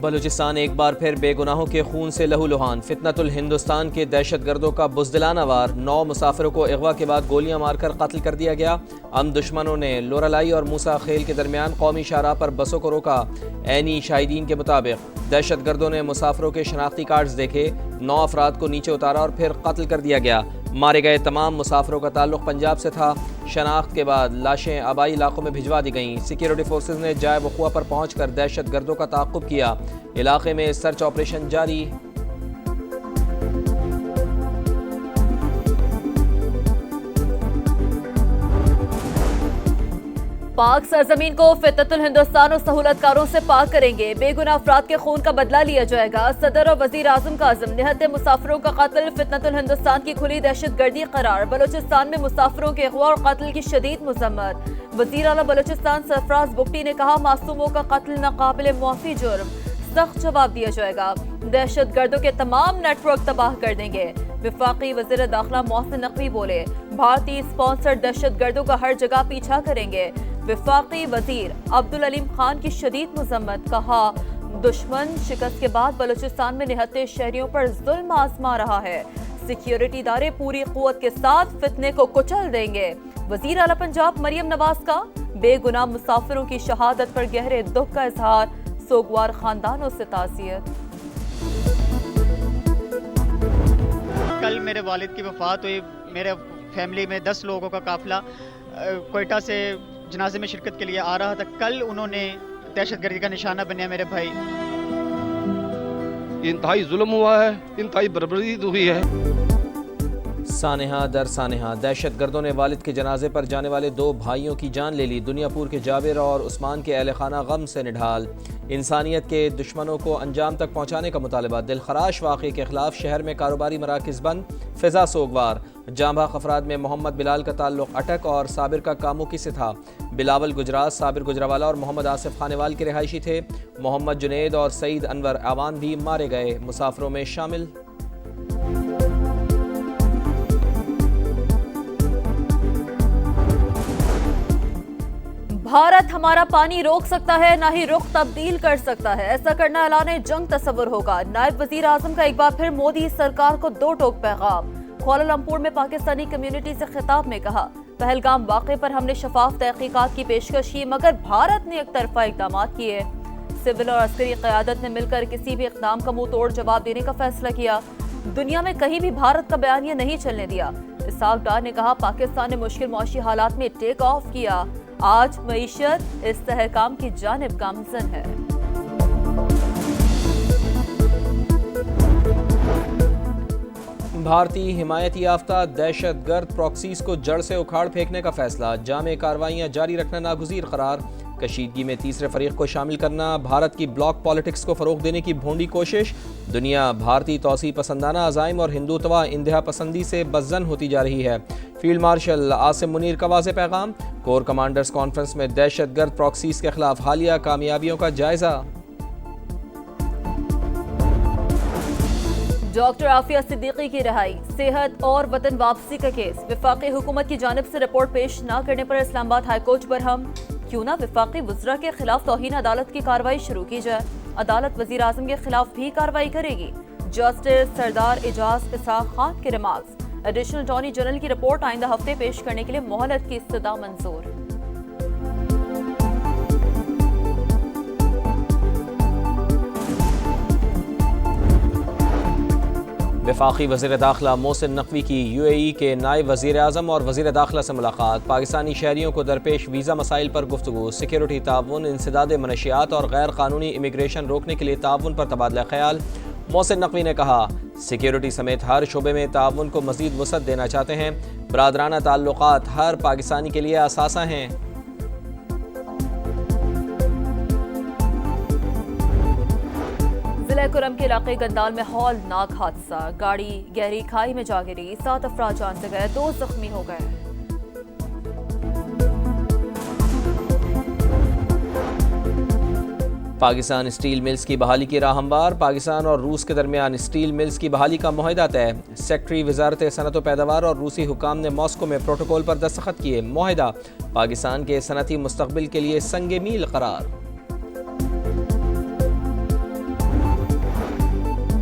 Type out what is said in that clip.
بلوچستان ایک بار پھر بے گناہوں کے خون سے لہو لہان، فتنۃ الہندوستان کے دہشت گردوں کا بزدلانہ وار، 9 مسافروں کو اغوا کے بعد گولیاں مار کر قتل کر دیا گیا۔ ہم دشمنوں نے لورالائی اور موسیٰ خیل کے درمیان قومی شاہراہ پر بسوں کو روکا۔ عینی شاہدین کے مطابق دہشت گردوں نے مسافروں کے شناختی کارڈز دیکھے، 9 افراد کو نیچے اتارا اور پھر قتل کر دیا گیا۔ مارے گئے تمام مسافروں کا تعلق پنجاب سے تھا۔ شناخت کے بعد لاشیں آبائی علاقوں میں بھجوا دی گئیں۔ سیکیورٹی فورسز نے جائے وقوع پر پہنچ کر دہشت گردوں کا تعاقب کیا۔ علاقے میں سرچ آپریشن جاری۔ پاک سرزمین کو فتنۃ الہندوستان اور سہولت کاروں سے پاک کریں گے، بے گناہ افراد کے خون کا بدلہ لیا جائے گا۔ صدر اور وزیر اعظم کا عزم، نہتے مسافروں کا قتل فتنۃ الہندوستان کی کھلی دہشت گردی قرار۔ بلوچستان میں مسافروں کے اغوا اور قتل کی شدید مذمت۔ وزیر اعلیٰ بلوچستان سرفراز بگٹی نے کہا، معصوموں کا قتل ناقابل معافی جرم، سخت جواب دیا جائے گا۔ دہشت گردوں کے تمام نیٹ ورک تباہ کر دیں گے۔ وفاقی وزیر داخلہ محسن نقوی بولے، بھارتی اسپانسر دہشت گردوں کا ہر جگہ پیچھا کریں گے۔ وفاقی وزیر عبدالعلیم خان کی شدید مذمت، کہا دشمن شکست کے بعد بلوچستان میں نہتے شہریوں پر ظلم آزما رہا ہے، سیکیورٹی ادارے پوری قوت کے ساتھ فتنے کو کچل دیں گے۔ وزیر اعلیٰ پنجاب مریم نواز کا بے گناہ مسافروں کی شہادت پر گہرے دکھ کا اظہار، سوگوار خاندانوں سے تعزیت۔ کل میرے والد کی وفات ہوئی، میرے فیملی میں 10 لوگوں کا قافلہ کوئٹہ سے جنازے میں شرکت کے لیے آ رہا تھا۔ کل انہوں نے دہشت گردی کا نشانہ بنیا میرے بھائی۔ انتہائی ظلم ہوا ہے، انتہائی بربری ہوئی ہے۔ سانحہ در سانحہ، دہشت گردوں نے والد کے جنازے پر جانے والے 2 بھائیوں کی جان لے لی۔ دنیا پور کے جابر اور عثمان کے اہل خانہ غم سے نڈھال۔ انسانیت کے دشمنوں کو انجام تک پہنچانے کا مطالبہ، دل خراش واقعے کے خلاف شہر میں کاروباری مراکز بند، فضا سوگوار۔ جاں بحق افراد میں محمد بلال کا تعلق اٹک اور صابر کا کاموکی سے تھا۔ بلاول گجرات، صابر گجراوالا اور محمد آصف خانیوال کے رہائشی تھے۔ محمد جنید اور سعید انور اعوان بھی مارے گئے، مسافروں میں شامل۔ بھارت ہمارا پانی روک سکتا ہے، نہ ہی رخ تبدیل کر سکتا ہے، ایسا کرنا اعلان جنگ تصور ہوگا۔ نائب وزیر اعظم کا ایک بار پھر مودی سرکار کو 2 ٹوک پیغام۔ کوالالمپور میں پاکستانی کمیونٹی سے خطاب میں کہا، پہلگام واقعے پر ہم نے شفاف تحقیقات کی پیشکش کی، مگر بھارت نے ایک طرفہ اقدامات کیے۔ سول اور عسکری قیادت نے مل کر کسی بھی اقدام کا منہ توڑ جواب دینے کا فیصلہ کیا۔ دنیا میں کہیں بھی بھارت کا بیانیہ نہیں چلنے دیا۔ اسحاق ڈار نے کہا، پاکستان نے مشکل معاشی حالات میں ٹیک آف کیا، آج معیشت استحکام کی جانب گامزن ہے۔ بھارتی حمایت یافتہ دہشت گرد پراکسیز کو جڑ سے اکھاڑ پھینکنے کا فیصلہ، جامع کارروائیاں جاری رکھنا ناگزیر قرار۔ کشیدگی میں تیسرے فریق کو شامل کرنا، بھارت کی بلاک پالیٹکس کو فروغ دینے کی بھونڈی کوشش۔ دنیا بھارتی توسیع پسندانہ عزائم اور ہندوتوا انتہا پسندی سے بدظن ہوتی جا رہی ہے۔ فیلڈ مارشل عاصم منیر کا واضح پیغام، کور کمانڈرز کانفرنس میں دہشت گرد پراکسیز کے خلاف حالیہ کامیابیوں کا جائزہ۔ ڈاکٹر عافیہ صدیقی کی رہائی، صحت اور وطن واپسی کا کیس، وفاقی حکومت کی جانب سے رپورٹ پیش نہ کرنے پر اسلام آباد ہائی کورٹ برہم۔ کیوں نہ وفاقی وزراء کے خلاف توہین عدالت کی کارروائی شروع کی جائے، عدالت وزیر اعظم کے خلاف بھی کارروائی کرے گی۔ جسٹس سردار اعجاز اسحاق خان کے ریمارکس، ایڈیشنل اٹارنی جنرل کی رپورٹ آئندہ ہفتے پیش کرنے کے لیے مہلت کی استدعا منظور۔ وفاقی وزیر داخلہ محسن نقوی کی یو اے ای کے نائب وزیر اعظم اور وزیر داخلہ سے ملاقات، پاکستانی شہریوں کو درپیش ویزا مسائل پر گفتگو، سیکیورٹی تعاون، انسداد منشیات اور غیر قانونی امیگریشن روکنے کے لیے تعاون پر تبادلہ خیال۔ محسن نقوی نے کہا، سیکیورٹی سمیت ہر شعبے میں تعاون کو مزید وسعت دینا چاہتے ہیں، برادرانہ تعلقات ہر پاکستانی کے لیے اثاثہ ہیں۔ ضلع کرم کے علاقے گندال میں ہولناک حادثہ، گاڑی گہری کھائی میں جا گری، 7 افراد جان سے گئے، 2 زخمی ہو گئے۔ پاکستان اسٹیل ملز کی بحالی کی راہ ہموار، پاکستان اور روس کے درمیان اسٹیل ملز کی بحالی کا معاہدہ طے، سیکٹری وزارت صنعت و پیداوار اور روسی حکام نے ماسکو میں پروٹوکول پر دستخط کیے، معاہدہ پاکستان کے صنعتی مستقبل کے لیے سنگ میل قرار۔